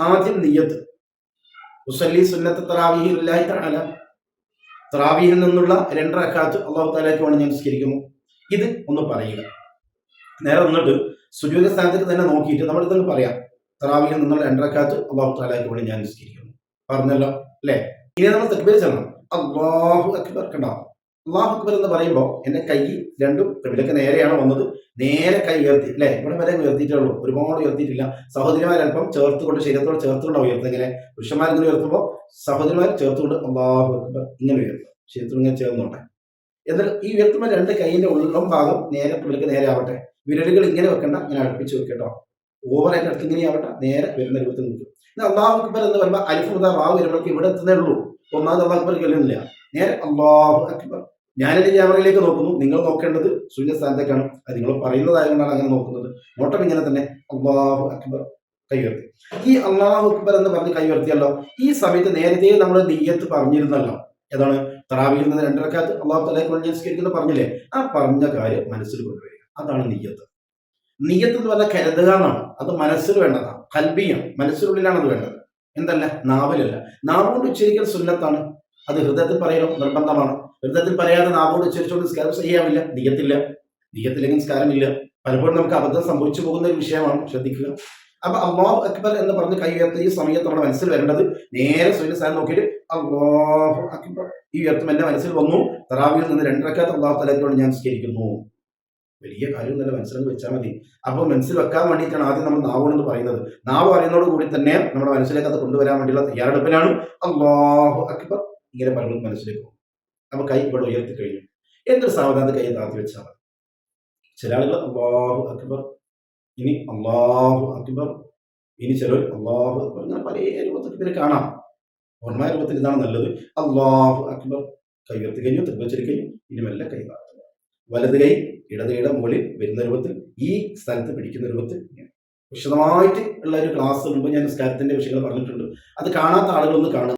ആദ്യം നിയ്യത്ത്. ഉസല്ലി സുന്നത്ത് തറാവീഹി ലില്ലാഹി തആല, തറാവീഹിൽ നിന്നുള്ള 2 റക്അത്ത് അല്ലാഹു തആലയ്ക്ക് വേണ്ടി ഞാൻ നിസ്കരിക്കുന്നു. ഇത് ഒന്ന് പറയുക. നേരെ വന്നിട്ട് സുജൂദ് സ്ഥാനത്തേക്ക് തന്നെ നോക്കിയിട്ട് നമ്മൾ ഇതൊന്ന് പറയാം. തറാവീഹിൽ നിന്നുള്ള 2 റക്അത്ത് അല്ലാഹു തആലയ്ക്ക് വേണ്ടി ഞാൻ നിസ്കരിക്കുന്നു. പറഞ്ഞല്ലോ അല്ലേ? ഇനി നമ്മൾ തക്ബീർ ചൊല്ലണം. അല്ലാഹു അക്ബർ. കണ്ടോ? അല്ലാഹു അക്ബർ എന്ന് പറയുമ്പോൾ എന്റെ കൈ രണ്ടും കിബിലക്ക് നേരെയാണ് വന്നത്. നേരെ കൈ ഉയർത്തി അല്ലെ, ഇവിടെ വരെ ഉയർത്തിയിട്ടേ ഉള്ളൂ, ഒരുപാട് ഉയർത്തിയിട്ടില്ല. സഹോദരിമാരൽപ്പം ചേർത്തുകൊണ്ട്, ശരീരത്തോട് ചേർത്തുകൊണ്ട് ഉയർത്തുക. ഇങ്ങനെ പുരുഷന്മാരിങ്ങനെ ഉയർത്തുമ്പോൾ സഹോദരിമാർ ചേർത്തുകൊണ്ട് അല്ലാഹു അക്ബർ ഇങ്ങനെ ഉയർത്തുക. ശരീരത്തോട് ഇങ്ങനെ ചേർന്നോട്ടെ. എന്നിട്ട് ഈ ഉയർത്തുമ്പോൾ 2 കൈയിന്റെ ഉള്ളം ഭാഗം നേരെ കിബിലക്ക് നേരെ ആവട്ടെ. വിരലുകൾ ഇങ്ങനെ വെക്കണ്ട, ഇങ്ങനെ അടുപ്പിച്ച് വെക്കട്ടോ. ഓവറായിട്ട് അടുത്ത് ഇങ്ങനെ ആവട്ടെ, നേരെ വരുന്ന രൂപത്തിൽ നിൽക്കും. അല്ലാഹു അക്ബർ എന്ന് പറയുമ്പോൾ അലിഫ് മുതൽ റാ വരുമ്പോഴേക്ക് ഇവിടെ എത്തുന്നേ ഉള്ളൂ. ഒന്നാമത് അല്ലാഹു അക്ബർ കേൾക്കുന്നില്ല. നേരെ അല്ലാഹു അക്ബർ. ഞാനെന്റെ ക്യാമറയിലേക്ക് നോക്കുന്നു, നിങ്ങൾ നോക്കേണ്ടത് ശൂന്യ സ്ഥാനത്തേക്കാണ്. അത് നിങ്ങൾ പറയുന്നതായതുകൊണ്ടാണ് അങ്ങനെ നോക്കുന്നത്. നോട്ടം ഇങ്ങനെ തന്നെ അല്ലാഹു അക്ബർ, കൈ ഉയർത്തി. ഈ അല്ലാഹു അക്ബർ എന്ന് പറഞ്ഞ് കൈ ഉയർത്തിയല്ലോ, ഈ സമയത്ത് നേരത്തെ നമ്മൾ നിയ്യത്ത് പറഞ്ഞിരുന്നല്ലോ. ഏതാണ്? തറാവീഹിൽ നിന്ന് 2 റക്അത്ത് അല്ലാഹു തആലയ്ക്ക് വേണ്ടി നിസ്കരിക്കുന്നത് പറഞ്ഞില്ലേ? ആ പറഞ്ഞ കാര്യം മനസ്സിൽ കൊണ്ടുവരിക. അതാണ് നിയ്യത്ത്. നിയ്യത്ത് എന്ന് പറഞ്ഞാൽ കരുതുക എന്നാണ്. അത് മനസ്സിൽ വേണ്ടതാണ്, ഖൽബിയാണ്, മനസ്സിനുള്ളിലാണ് അത് വേണ്ടത്. എന്തല്ല, നാവിലല്ല. നാവുകൊണ്ട് ഉച്ചരിക്കൽ സുന്നത്താണ്. അത് ഹൃദയത്തിൽ പറയലും നിർബന്ധമാണ്. ഹൃദയത്തിൽ പറയാതെ നാവോട് ഉച്ചരിച്ചുകൊണ്ട് നിസ്കാരം ചെയ്യാമില്ല. നിയ്യത്തില്ല. നിയ്യത്തില്ലെങ്കിൽ നിസ്കാരമില്ല. പലപ്പോഴും നമുക്ക് അബദ്ധം സംഭവിച്ചു പോകുന്ന ഒരു വിഷയമാണ്, ശ്രദ്ധിക്കുക. അപ്പൊ അല്ലാഹു അക്ബർ എന്ന് പറഞ്ഞ് കൈ ഉയർത്തുന്ന ഈ സമയത്ത് നമ്മുടെ മനസ്സിൽ വരേണ്ടത് നേരെ സൂര്യ സ്ഥാനം നോക്കിയിട്ട് അല്ലാഹു അക്ബർ. ഈ ഉയർത്തും എന്റെ മനസ്സിൽ വന്നു, തറാവീഹിൽ നിന്ന് 2 റക്അത്ത് അല്ലാഹു തആലയ്ക്ക് വേണ്ടി ഞാൻ നിസ്കരിക്കുന്നു. വലിയ കാര്യം തന്നെ മനസ്സിലൊന്ന് വെച്ചാൽ മതി. അപ്പോൾ മനസ്സിൽ വെക്കാൻ വേണ്ടിയിട്ടാണ് ആദ്യം നമ്മൾ നാവോടെന്ന് പറയുന്നത്. നാവ് പറയുന്നതോട് കൂടി തന്നെ നമ്മുടെ മനസ്സിലേക്ക് അത് കൊണ്ടുവരാൻ വേണ്ടിയുള്ള തയ്യാറെടുപ്പിലാണ് അല്ലാഹു അക്ബർ ഇങ്ങനെ പറയുന്നത് മനസ്സിലേക്ക് പോകും. അപ്പൊ കൈ ഇവിടെ ഉയർത്തി കഴിഞ്ഞു. എന്തൊരു സാവധാനത കൈ താഴ്ത്തി വെച്ചാൽ മതി. ചില ആളുകൾ അല്ലാഹു അക്ബർ, ഇനി അല്ലാഹു അക്ബർ, ഇനി ചിലർ അല്ലാഹു അക്ബർ, ഇങ്ങനെ പല രൂപത്തിൽ ഇതിന് കാണാം. ഓർമ്മ രൂപത്തിൽ ഇതാണ് നല്ലത്. അല്ലാഹു അക്ബർ, കൈ ഉയർത്തി കഴിഞ്ഞു, തെക്കുവച്ചിട്ട് കഴിഞ്ഞു. ഇനി മെല്ലെ കൈ താഴ്ത്തുക. വലത് കൈ ഇടത് കൈയുടെ മുകളിൽ വരുന്ന രൂപത്തിൽ, ഈ സ്ഥലത്ത് പിടിക്കുന്ന രൂപത്തിൽ. വിശദമായിട്ട് ഉള്ള ഒരു ക്ലാസ് മുമ്പ് ഞാൻ നിസ്കാരത്തിന്റെ വിഷയങ്ങൾ പറഞ്ഞിട്ടുണ്ട്. അത് കാണാത്ത ആളുകളൊന്ന് കാണുക.